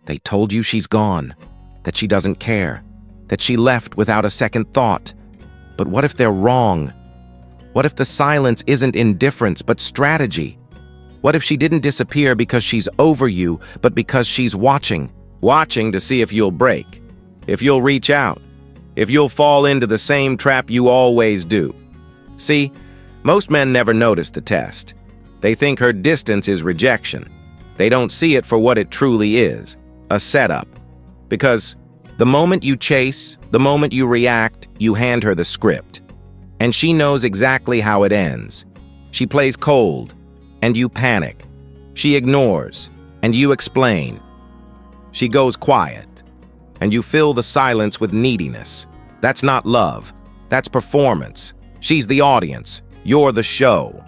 They told you she's gone, that she doesn't care, that she left without a second thought. But what if they're wrong? What if the silence isn't indifference, but strategy? What if she didn't disappear because she's over you, but because she's watching to see if you'll break, if you'll reach out, if you'll fall into the same trap you always do? See, most men never notice the test. They think her distance is rejection. They don't see it for what it truly is, a setup. Because the moment you chase, the moment you react, you hand her the script. And she knows exactly how it ends. She plays cold, and you panic. She ignores, and you explain. She goes quiet, and you fill the silence with neediness. That's not love. That's performance. She's the audience. You're the show.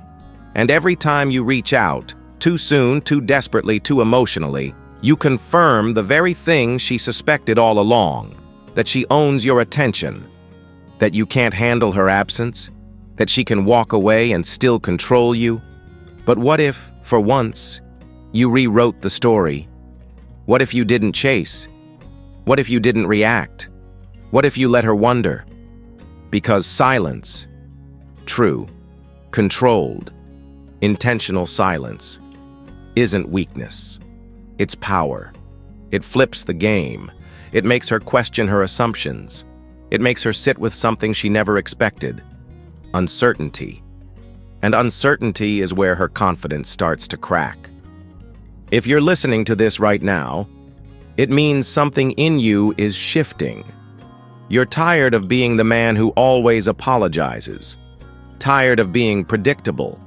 And every time you reach out, too soon, too desperately, too emotionally, you confirm the very thing she suspected all along, that she owns your attention, that you can't handle her absence, that she can walk away and still control you. But what if, for once, you rewrote the story? What if you didn't chase? What if you didn't react? What if you let her wonder? Because silence, true, controlled, intentional silence, isn't weakness. It's power. It flips the game. It makes her question her assumptions. It makes her sit with something she never expected: uncertainty. And uncertainty is where her confidence starts to crack. If you're listening to this right now, it means something in you is shifting. You're tired of being the man who always apologizes, tired of being predictable,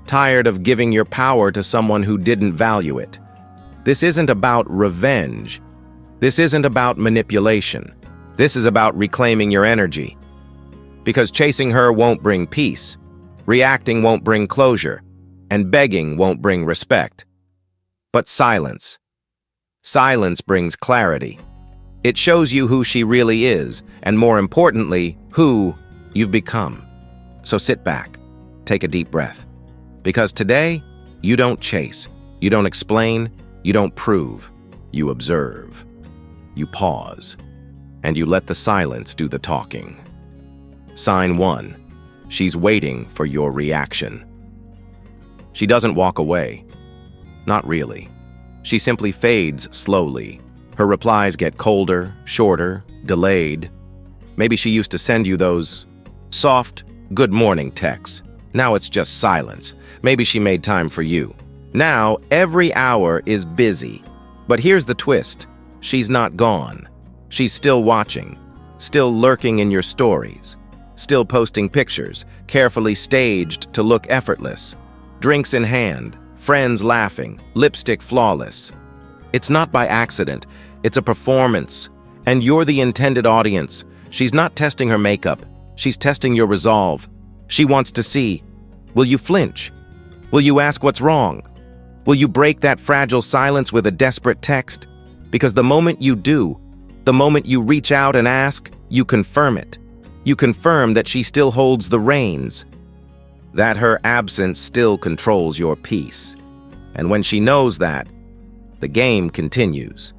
tired of giving your power to someone who didn't value it. This isn't about revenge. This isn't about manipulation. This is about reclaiming your energy. Because chasing her won't bring peace, reacting won't bring closure, and begging won't bring respect. But silence. Silence brings clarity. It shows you who she really is, and more importantly, who you've become. So sit back, take a deep breath. Because today, you don't chase, you don't explain, you don't prove, you observe. You pause, and you let the silence do the talking. Sign 1. She's waiting for your reaction. She doesn't walk away. Not really. She simply fades slowly. Her replies get colder, shorter, delayed. Maybe she used to send you those soft, good morning texts. Now it's just silence. Maybe she made time for you. Now, every hour is busy. But here's the twist. She's not gone. She's still watching, still lurking in your stories, still posting pictures, carefully staged to look effortless. Drinks in hand, friends laughing, lipstick flawless. It's not by accident. It's a performance. And you're the intended audience. She's not testing her makeup. She's testing your resolve. She wants to see, will you flinch? Will you ask what's wrong? Will you break that fragile silence with a desperate text? Because the moment you do, the moment you reach out and ask, you confirm it. You confirm that she still holds the reins, that her absence still controls your peace. And when she knows that, the game continues.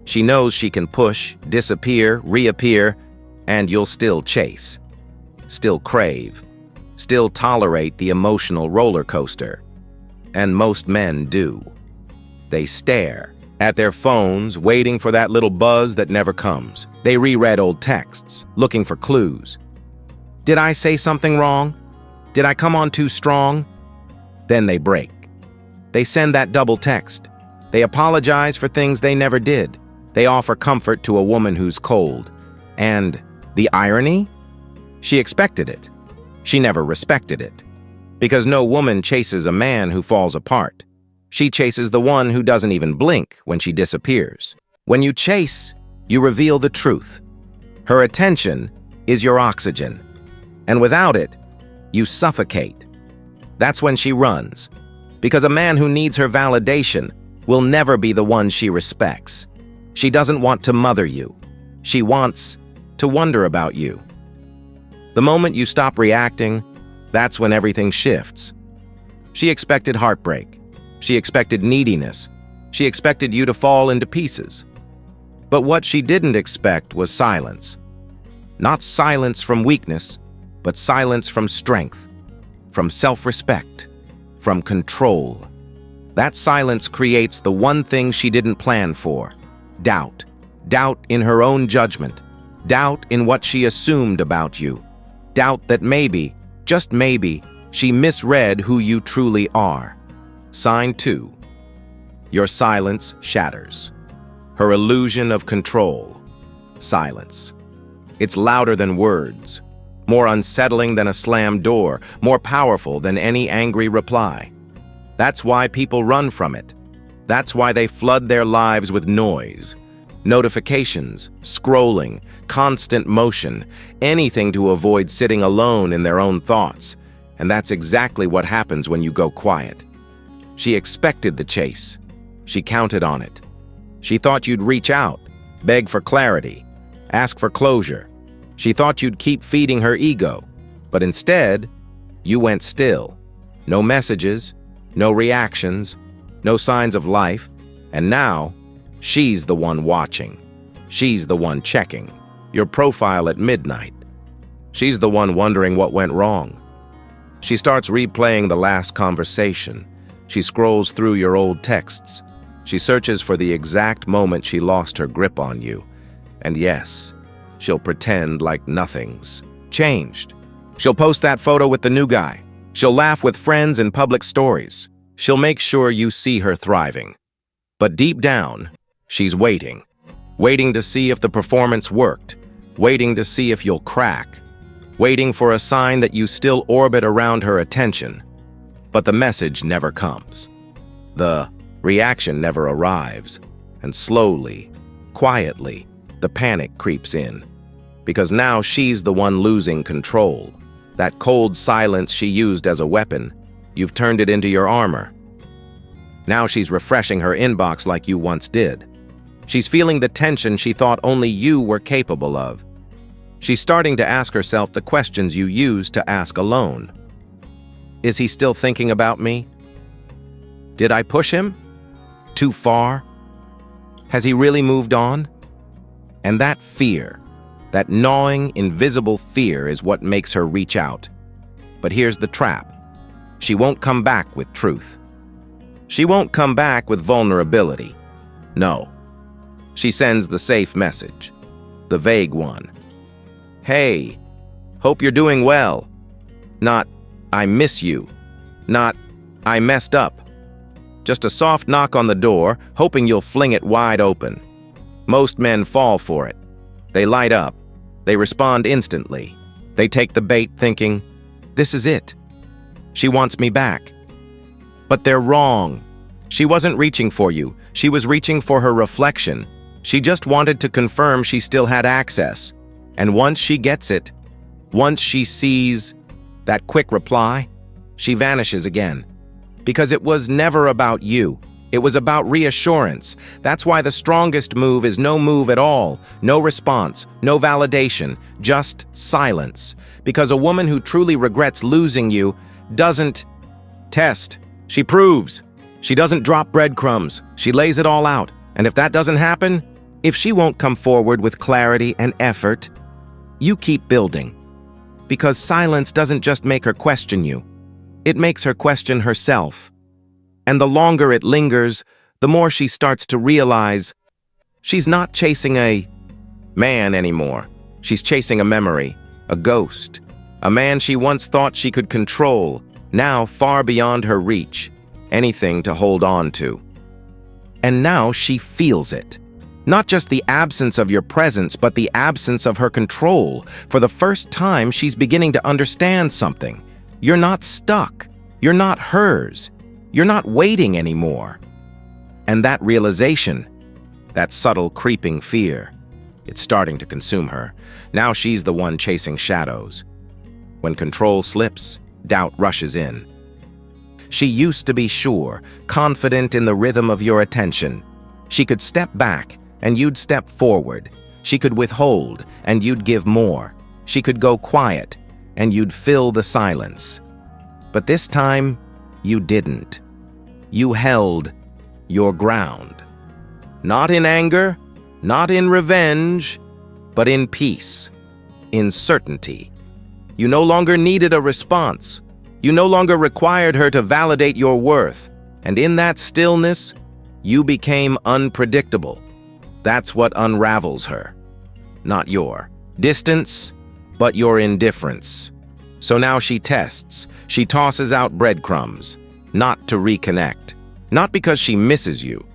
She knows she can push, disappear, reappear, and you'll still chase, still crave, still tolerate the emotional roller coaster. And most men do. They stare at their phones, waiting for that little buzz that never comes. They reread old texts, looking for clues. Did I say something wrong? Did I come on too strong? Then they break. They send that double text. They apologize for things they never did. They offer comfort to a woman who's cold. And the irony? She expected it. She never respected it. Because no woman chases a man who falls apart. She chases the one who doesn't even blink when she disappears. When you chase, you reveal the truth. Her attention is your oxygen. And without it, you suffocate. That's when she runs. Because a man who needs her validation will never be the one she respects. She doesn't want to mother you. She wants to wonder about you. The moment you stop reacting, that's when everything shifts. She expected heartbreak. She expected neediness. She expected you to fall into pieces. But what she didn't expect was silence. Not silence from weakness, but silence from strength, from self-respect, from control. That silence creates the one thing she didn't plan for: doubt. Doubt in her own judgment. Doubt in what she assumed about you. Doubt that maybe, just maybe, she misread who you truly are. Sign 2. Your silence shatters. Her illusion of control. Silence. It's louder than words, more unsettling than a slammed door, more powerful than any angry reply. That's why people run from it. That's why they flood their lives with noise. Notifications, scrolling, constant motion, anything to avoid sitting alone in their own thoughts. And that's exactly what happens when you go quiet. She expected the chase. She counted on it. She thought you'd reach out, beg for clarity, ask for closure. She thought you'd keep feeding her ego. But instead, you went still. No messages, no reactions, no signs of life. And now, she's the one watching. She's the one checking your profile at midnight. She's the one wondering what went wrong. She starts replaying the last conversation. She scrolls through your old texts. She searches for the exact moment she lost her grip on you. And yes, she'll pretend like nothing's changed. She'll post that photo with the new guy. She'll laugh with friends in public stories. She'll make sure you see her thriving. But deep down, she's waiting. Waiting to see if the performance worked. Waiting to see if you'll crack. Waiting for a sign that you still orbit around her attention. But the message never comes. The reaction never arrives. And slowly, quietly, the panic creeps in. Because now she's the one losing control. That cold silence she used as a weapon, you've turned it into your armor. Now she's refreshing her inbox like you once did. She's feeling the tension she thought only you were capable of. She's starting to ask herself the questions you used to ask alone. Is he still thinking about me? Did I push him? Too far? Has he really moved on? And that fear, that gnawing, invisible fear is what makes her reach out. But here's the trap. She won't come back with truth. She won't come back with vulnerability. No. She sends the safe message, the vague one. Hey, hope you're doing well. Not, I miss you. Not, I messed up. Just a soft knock on the door, hoping you'll fling it wide open. Most men fall for it. They light up. They respond instantly. They take the bait thinking, this is it. She wants me back. But they're wrong. She wasn't reaching for you. She was reaching for her reflection. She just wanted to confirm she still had access. And once she gets it, once she sees that quick reply, she vanishes again. Because it was never about you. It was about reassurance. That's why the strongest move is no move at all. No response, no validation, just silence. Because a woman who truly regrets losing you doesn't test. She proves. She doesn't drop breadcrumbs. She lays it all out. And if that doesn't happen, if she won't come forward with clarity and effort, you keep building. Because silence doesn't just make her question you. It makes her question herself. And the longer it lingers, the more she starts to realize she's not chasing a man anymore. She's chasing a memory, a ghost, a man she once thought she could control, now far beyond her reach, anything to hold on to. And now she feels it. Not just the absence of your presence, but the absence of her control. For the first time, she's beginning to understand something. You're not stuck. You're not hers. You're not waiting anymore. And that realization, that subtle creeping fear, it's starting to consume her. Now she's the one chasing shadows. When control slips, doubt rushes in. She used to be sure, confident in the rhythm of your attention. She could step back, and you'd step forward. She could withhold, and you'd give more. She could go quiet, and you'd fill the silence. But this time, you didn't. You held, your ground. Not in anger, not in revenge, but in peace, in certainty. You no longer needed a response. You no longer required her to validate your worth. And in that stillness, you became unpredictable. That's what unravels her. Not your distance, but your indifference. So now she tests. She tosses out breadcrumbs, not to reconnect. Not because she misses you,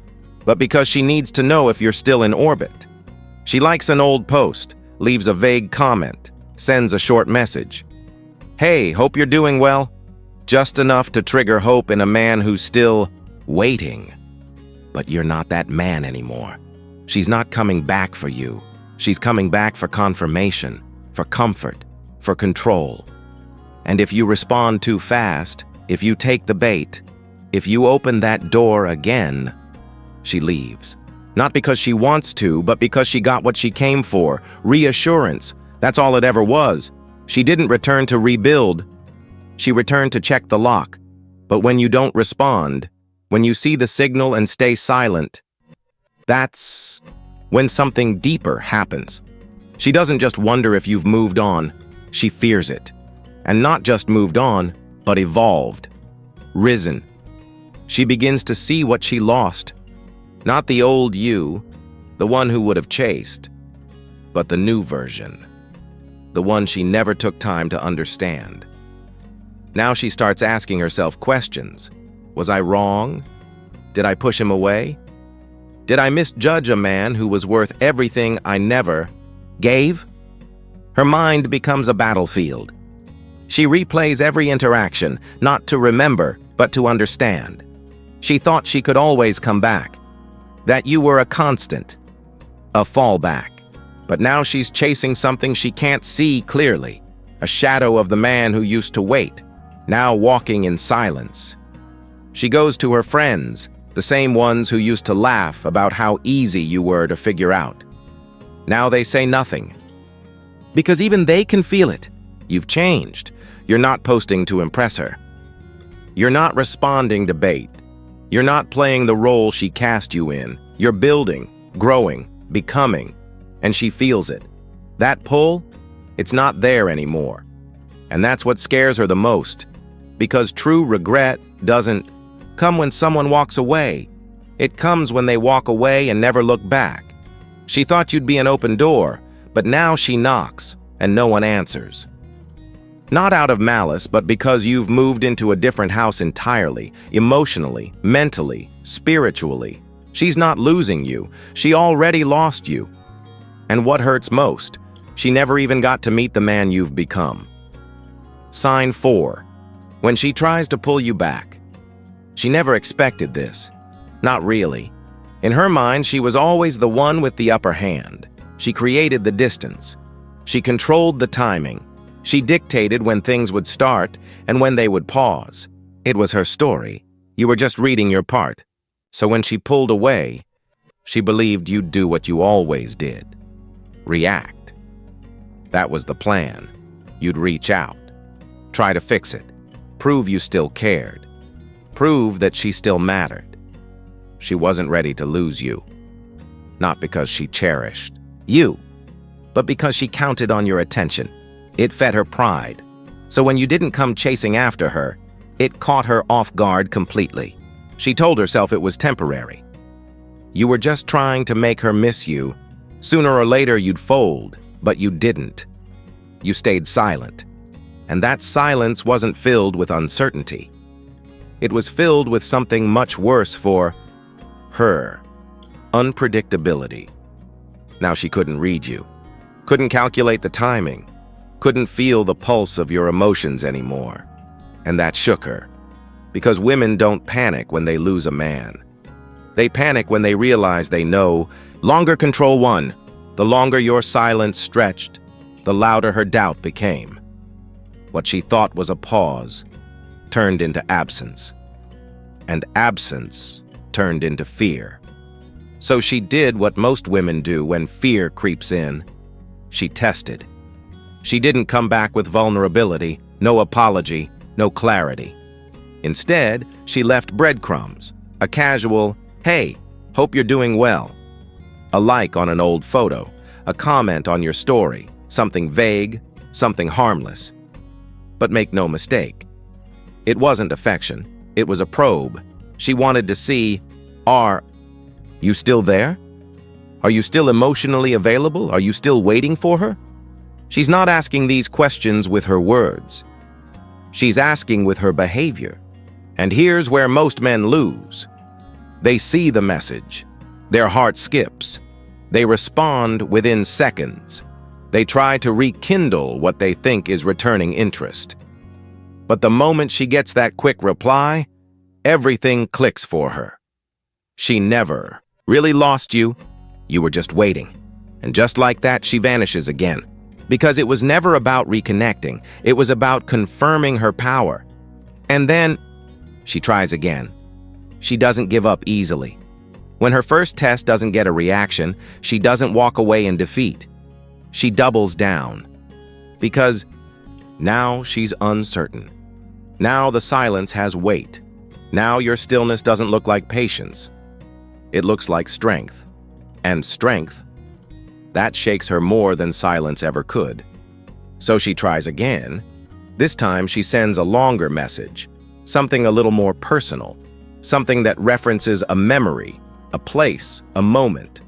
but because she needs to know if you're still in orbit. She likes an old post, leaves a vague comment, sends a short message. Hey, hope you're doing well. Just enough to trigger hope in a man who's still waiting. But you're not that man anymore. She's not coming back for you. She's coming back for confirmation, for comfort, for control. And if you respond too fast, if you take the bait, if you open that door again, she leaves. Not because she wants to, but because she got what she came for, reassurance. That's all it ever was. She didn't return to rebuild. She returned to check the lock. But when you don't respond, when you see the signal and stay silent, that's when something deeper happens. She doesn't just wonder if you've moved on, she fears it. And not just moved on, but evolved, risen. She begins to see what she lost. Not the old you, the one who would have chased, but the new version, the one she never took time to understand. Now she starts asking herself questions. Was I wrong? Did I push him away? Did I misjudge a man who was worth everything I never gave? Her mind becomes a battlefield. She replays every interaction, not to remember, but to understand. She thought she could always come back, that you were a constant, a fallback. But now she's chasing something she can't see clearly, a shadow of the man who used to wait, now walking in silence. She goes to her friends, the same ones who used to laugh about how easy you were to figure out. Now they say nothing, because even they can feel it. You've changed. You're not posting to impress her. You're not responding to bait. You're not playing the role she cast you in. You're building, growing, becoming, and she feels it. That pull, it's not there anymore. And that's what scares her the most, because true regret doesn't come when someone walks away. It comes when they walk away and never look back. She thought you'd be an open door, but now she knocks, and no one answers. Not out of malice, but because you've moved into a different house entirely, emotionally, mentally, spiritually. She's not losing you. She already lost you. And what hurts most, she never even got to meet the man you've become. Sign 4. When she tries to pull you back. She never expected this. Not really. In her mind, she was always the one with the upper hand. She created the distance. She controlled the timing. She dictated when things would start and when they would pause. It was her story. You were just reading your part. So when she pulled away, she believed you'd do what you always did. React. That was the plan. You'd reach out. Try to fix it. Prove you still cared. Prove that she still mattered. She wasn't ready to lose you. Not because she cherished you, but because she counted on your attention. It fed her pride. So when you didn't come chasing after her, it caught her off guard completely. She told herself it was temporary. You were just trying to make her miss you. Sooner or later you'd fold, but you didn't. You stayed silent. And that silence wasn't filled with uncertainty. It was filled with something much worse for her. Unpredictability. Now she couldn't read you. Couldn't calculate the timing. Couldn't feel the pulse of your emotions anymore. And that shook her. Because women don't panic when they lose a man. They panic when they realize they know. Longer control won. The longer your silence stretched, the louder her doubt became. What she thought was a pause turned into absence. And absence turned into fear. So she did what most women do when fear creeps in. She tested. She didn't come back with vulnerability, no apology, no clarity. Instead, she left breadcrumbs, a casual, Hey, hope you're doing well. A like on an old photo, a comment on your story, something vague, something harmless. But make no mistake, it wasn't affection, it was a probe. She wanted to see, are you still there? Are you still emotionally available? Are you still waiting for her? She's not asking these questions with her words. She's asking with her behavior. And here's where most men lose. They see the message. Their heart skips. They respond within seconds. They try to rekindle what they think is returning interest. But the moment she gets that quick reply, everything clicks for her. She never really lost you. You were just waiting. And just like that, she vanishes again. Because it was never about reconnecting. It was about confirming her power. And then she tries again. She doesn't give up easily. When her first test doesn't get a reaction, she doesn't walk away in defeat. She doubles down. Because now she's uncertain. Now the silence has weight. Now your stillness doesn't look like patience. It looks like strength. And strength, that shakes her more than silence ever could. So she tries again. This time she sends a longer message, something a little more personal, something that references a memory, a place, a moment,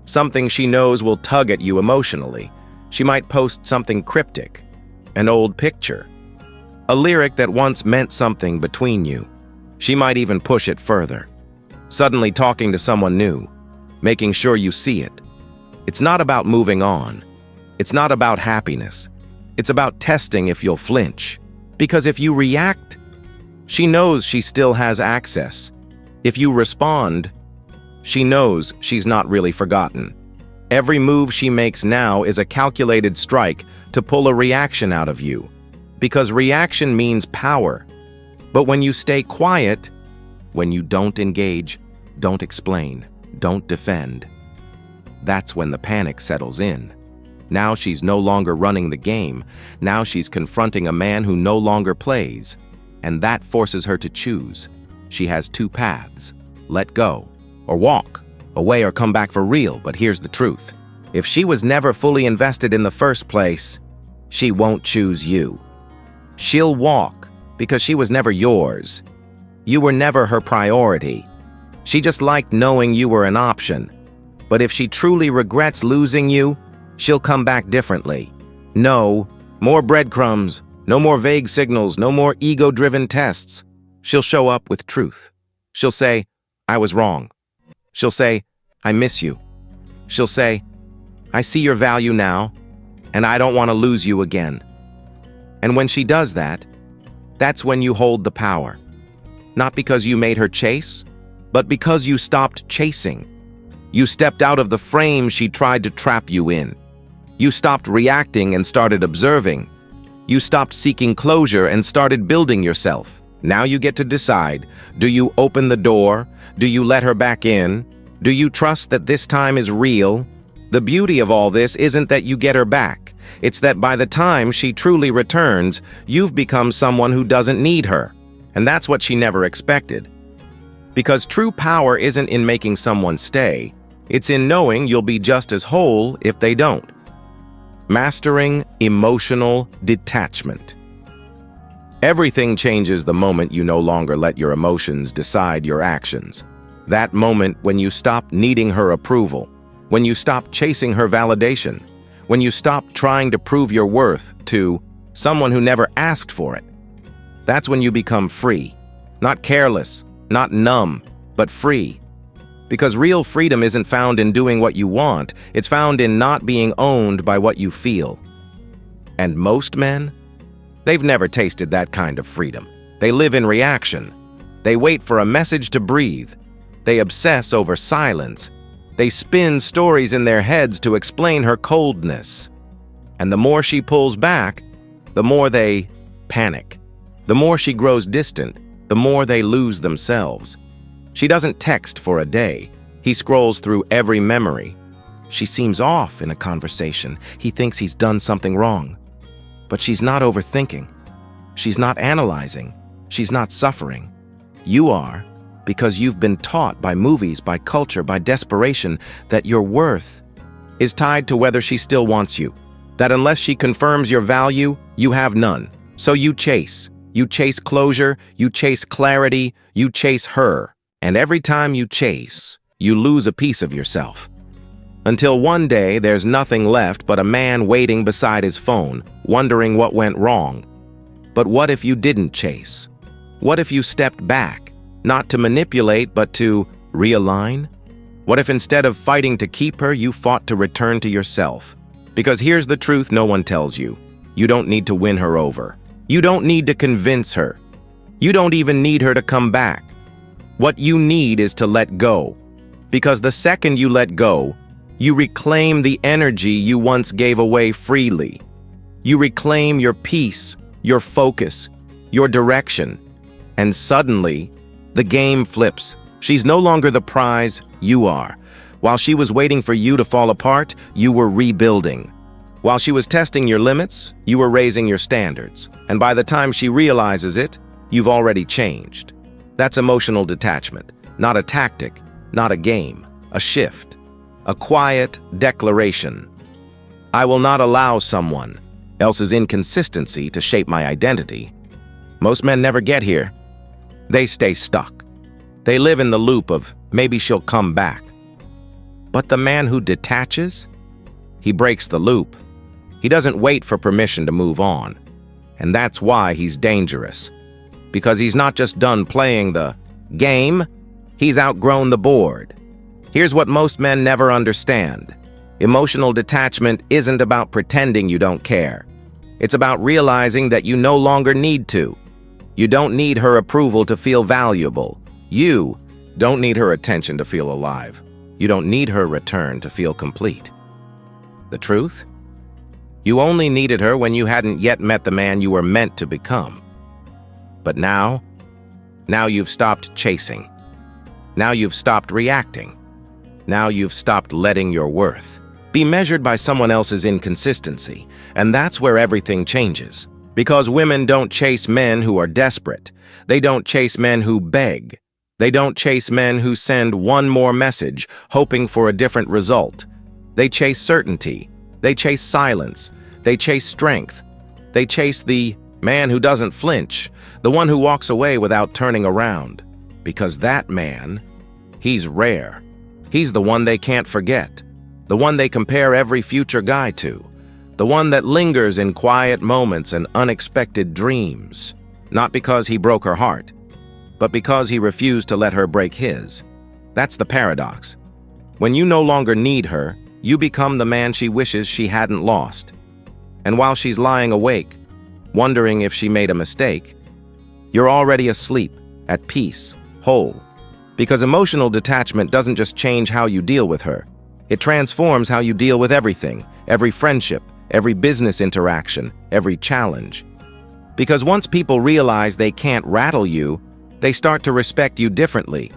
something she knows will tug at you emotionally. She might post something cryptic, an old picture, a lyric that once meant something between you. She might even push it further, suddenly talking to someone new, making sure you see it. It's not about moving on. It's not about happiness. It's about testing if you'll flinch. Because if you react, she knows she still has access. If you respond, she knows she's not really forgotten. Every move she makes now is a calculated strike to pull a reaction out of you. Because reaction means power. But when you stay quiet, when you don't engage, don't explain, don't defend, that's when the panic settles in. Now she's no longer running the game. Now she's confronting a man who no longer plays. And that forces her to choose. She has two paths: let go or walk, away or come back for real. But here's the truth. If she was never fully invested in the first place, she won't choose you. She'll walk because she was never yours. You were never her priority. She just liked knowing you were an option. But if she truly regrets losing you, she'll come back differently. No more breadcrumbs, no more vague signals, no more ego-driven tests. She'll show up with truth. She'll say, I was wrong. She'll say, I miss you. She'll say, I see your value now, and I don't want to lose you again. And when she does that, that's when you hold the power. Not because you made her chase, but because you stopped chasing. You stepped out of the frame she tried to trap you in. You stopped reacting and started observing. You stopped seeking closure and started building yourself. Now you get to decide, do you open the door? Do you let her back in? Do you trust that this time is real? The beauty of all this isn't that you get her back. It's that by the time she truly returns, you've become someone who doesn't need her. And that's what she never expected. Because true power isn't in making someone stay. It's in knowing you'll be just as whole if they don't. Mastering emotional detachment. Everything changes the moment you no longer let your emotions decide your actions. That moment when you stop needing her approval, when you stop chasing her validation, when you stop trying to prove your worth to someone who never asked for it. That's when you become free. Not careless, not numb, but free. Because real freedom isn't found in doing what you want, it's found in not being owned by what you feel. And most men, they've never tasted that kind of freedom. They live in reaction. They wait for a message to breathe. They obsess over silence. They spin stories in their heads to explain her coldness. And the more she pulls back, the more they panic. The more she grows distant, the more they lose themselves. She doesn't text for a day. He scrolls through every memory. She seems off in a conversation. He thinks he's done something wrong. But she's not overthinking. She's not analyzing. She's not suffering. You are. because you've been taught by movies, by culture, by desperation that your worth is tied to whether she still wants you. That unless she confirms your value, you have none. So you chase. You chase closure, you chase clarity, you chase her. And every time you chase, you lose a piece of yourself. Until one day, there's nothing left but a man waiting beside his phone, wondering what went wrong. But what if you didn't chase? What if you stepped back, not to manipulate, but to realign? What if instead of fighting to keep her, you fought to return to yourself? Because here's the truth no one tells you. You don't need to win her over. You don't need to convince her. You don't even need her to come back. What you need is to let go. Because the second you let go, you reclaim the energy you once gave away freely. You reclaim your peace, your focus, your direction. And suddenly, the game flips. She's no longer the prize, you are. While she was waiting for you to fall apart, you were rebuilding. While she was testing your limits, you were raising your standards. And by the time she realizes it, you've already changed. That's emotional detachment, not a tactic, not a game, a shift, a quiet declaration. I will not allow someone else's inconsistency to shape my identity. Most men never get here. They stay stuck. They live in the loop of maybe she'll come back. But the man who detaches, he breaks the loop. He doesn't wait for permission to move on. And that's why he's dangerous. Because he's not just done playing the game, he's outgrown the board. Here's what most men never understand. Emotional detachment isn't about pretending you don't care. It's about realizing that you no longer need to. You don't need her approval to feel valuable. You don't need her attention to feel alive. You don't need her return to feel complete. The truth? You only needed her when you hadn't yet met the man you were meant to become. But now you've stopped chasing. Now you've stopped reacting. Now you've stopped letting your worth be measured by someone else's inconsistency. And that's where everything changes. Because women don't chase men who are desperate. They don't chase men who beg. They don't chase men who send one more message, hoping for a different result. They chase certainty. They chase silence. They chase strength. They chase the man who doesn't flinch, the one who walks away without turning around. Because that man, he's rare. He's the one they can't forget. The one they compare every future guy to. The one that lingers in quiet moments and unexpected dreams. Not because he broke her heart, but because he refused to let her break his. That's the paradox. When you no longer need her, you become the man she wishes she hadn't lost. And while she's lying awake, wondering if she made a mistake, you're already asleep, at peace, whole. Because emotional detachment doesn't just change how you deal with her. It transforms how you deal with everything, every friendship, every business interaction, every challenge. Because once people realize they can't rattle you, they start to respect you differently.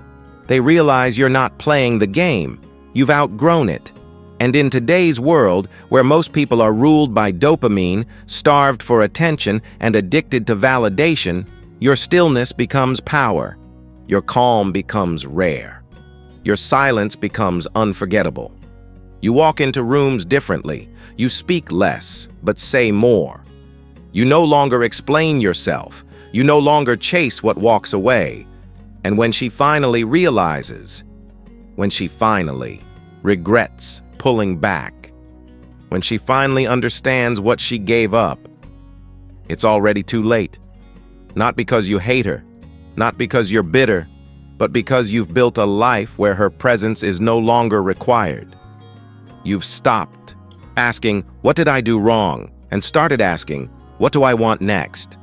They realize you're not playing the game. You've outgrown it. And in today's world, where most people are ruled by dopamine, starved for attention, and addicted to validation, your stillness becomes power. Your calm becomes rare. Your silence becomes unforgettable. You walk into rooms differently. You speak less, but say more. You no longer explain yourself. You no longer chase what walks away. And when she finally realizes, when she finally regrets pulling back, when she finally understands what she gave up, it's already too late. Not because you hate her, not because you're bitter, but because you've built a life where her presence is no longer required. You've stopped asking, "What did I do wrong?" and started asking, "What do I want next?"